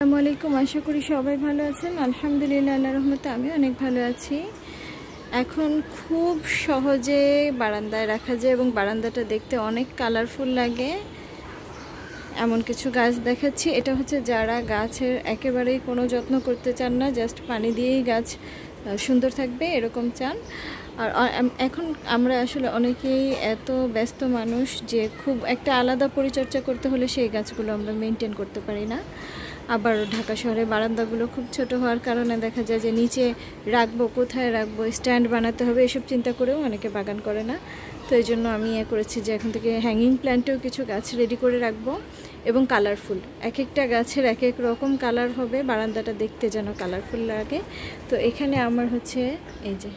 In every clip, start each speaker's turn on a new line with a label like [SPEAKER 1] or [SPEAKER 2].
[SPEAKER 1] আসসালামু আলাইকুম, আশা করি সবাই ভালো আছেন। আলহামদুলিল্লাহ, আল্লাহর রহমতে আমি অনেক ভালো আছি। এখন খুব সহজে বারান্দায় রাখা যায় এবং বারান্দাটা দেখতে অনেক কালারফুল লাগে এমন কিছু গাছ দেখাচ্ছি। এটা হচ্ছে যারা গাছের একেবারেই কোনো যত্ন করতে চান না, জাস্ট পানি দিয়েই গাছ সুন্দর থাকবে এরকম চান। আর এখন আমরা আসলে অনেকেই এত ব্যস্ত মানুষ যে খুব একটা আলাদা পরিচর্যা করতে হলে সেই গাছগুলো আমরা মেনটেন করতে পারি না। আবার ঢাকা শহরে বারান্দাগুলো খুব ছোট হওয়ার কারণে দেখা যায় যে নিচে রাখবো, কোথায় রাখবো, স্ট্যান্ড বানাতে হবে, এসব চিন্তা করেও অনেকে বাগান করে না। তো এই জন্য আমি করেছি যে এখন থেকে হ্যাঙ্গিং প্ল্যান্টেও কিছু গাছ রেডি করে রাখবো এবং কালারফুল, এক একটা গাছের এক এক রকম কালার হবে, বারান্দাটা দেখতে যেন কালারফুল লাগে। তো এখানে আমার হচ্ছে এই যে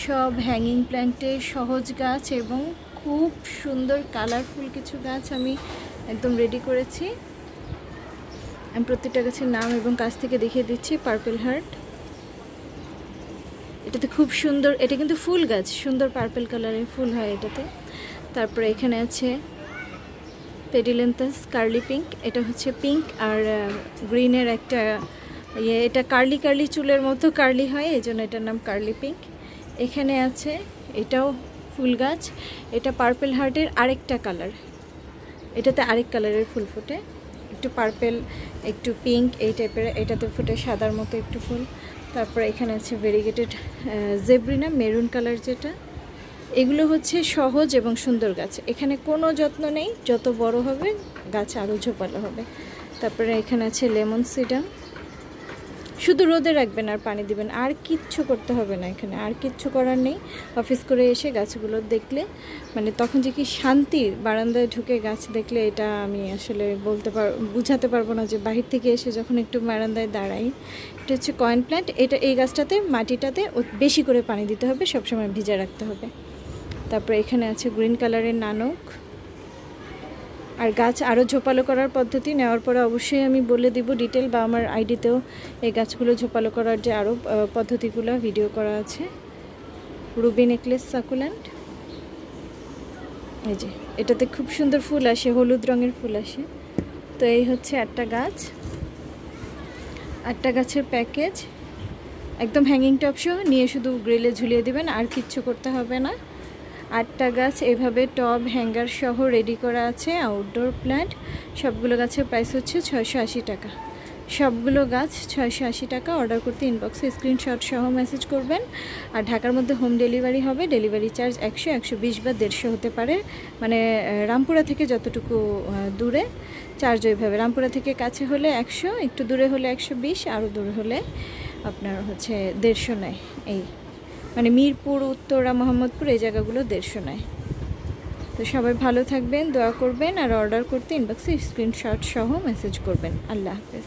[SPEAKER 1] সব হ্যাঙ্গিং প্ল্যান্টের সহজ গাছ এবং খুব সুন্দর কালারফুল কিছু গাছ আমি একদম রেডি করেছি। আমি প্রত্যেকটা গাছের নাম এবং কাছ থেকে দেখিয়ে দিচ্ছি। পার্পল হার্ট, এটাতে খুব সুন্দর, এটা কিন্তু ফুল গাছ, সুন্দর পার্পল কালারের ফুল হয় এটাতে। তারপরে এখানে আছে পেডিলেন্থাস কার্লি পিঙ্ক, এটা হচ্ছে পিঙ্ক আর গ্রিনের একটা এটা কার্লি কার্লি চুলের মতো কার্লি হয়, এই জন্য এটার নাম কার্লি পিঙ্ক। এখানে আছে এটাও ফুল গাছ, এটা পার্পল হার্টের আরেকটা কালার, এটাতে আরেক কালারের ফুল ফোটে, একটু পার্পল একটু পিঙ্ক এই টাইপের, এটাতে ফুটে সাদার মতো একটু ফুল। তারপরে এখানে আছে ভেরিগেটেড জেব্রিনা মেরুন কালার যেটা। এগুলো হচ্ছে সহজ এবং সুন্দর গাছ, এখানে কোনো যত্ন নেই, যত বড় হবে গাছ আরও ঝোপালো হবে। তারপরে এখানে আছে লেমন সিডাম, শুধু রোদে রাখবেন আর পানি দিবেন, আর কিচ্ছু করতে হবে না, এখানে আর কিচ্ছু করার নেই। অফিস করে এসে গাছগুলো দেখলে মানে তখন যে কি শান্তি, বারান্দায় ঢুকে গাছ দেখলে, এটা আমি আসলে বুঝাতে পারবো না যে বাহির থেকে এসে যখন একটু বারান্দায় দাঁড়াই। এটা হচ্ছে কয়েন প্ল্যান্ট, এটা এই গাছটাতে মাটিটাতে বেশি করে পানি দিতে হবে, সবসময় ভিজা রাখতে হবে। তারপরে এখানে আছে গ্রিন কালারের নানক। আর গাছ আরও ঝোপালো করার পদ্ধতি নেওয়ার পরে অবশ্যই আমি বলে দিব ডিটেল, বা আমার আইডিতেও এই গাছগুলো ঝোপালো করার যে আরও পদ্ধতিগুলো ভিডিও করা আছে। রুবি নেকলেস সাকুল্যান্ট, এই যে এটাতে খুব সুন্দর ফুল আসে, হলুদ রঙের ফুল আসে। তো এই হচ্ছে একটা গাছের প্যাকেজ, একদম হ্যাঙ্গিং টপ সহ নিয়ে শুধু গ্রিলে ঝুলিয়ে দিবেন, আর কিচ্ছু করতে হবে না। 8টা গাছ এভাবে টব হ্যাঙ্গার সহ রেডি করা আছে, আউটডোর প্ল্যান্ট। সবগুলো গাছের প্রাইস হচ্ছে 680 টাকা, সবগুলো গাছ 680 টাকা। অর্ডার করতে ইনবক্সে স্ক্রিনশট সহ মেসেজ করবেন। আর ঢাকার মধ্যে হোম ডেলিভারি হবে, ডেলিভারি চার্জ 100, 120 বা 150 হতে পারে, মানে রামপুরা থেকে যতটুকু দূরে চার্জ ওইভাবে। রামপুরা থেকে কাছে হলে 100, একটু দূরে হলে 120, আরও দূরে হলে আপনার হচ্ছে 150 নেয়। এই মানে মিরপুর, উত্তরা, মোহাম্মদপুর এই জায়গাগুলো 150 নেয়। তো সবাই ভালো থাকবেন, দোয়া করবেন, আর অর্ডার করতে ইনবক্সে স্ক্রিনশট সহ মেসেজ করবেন। আল্লাহ হাফেজ।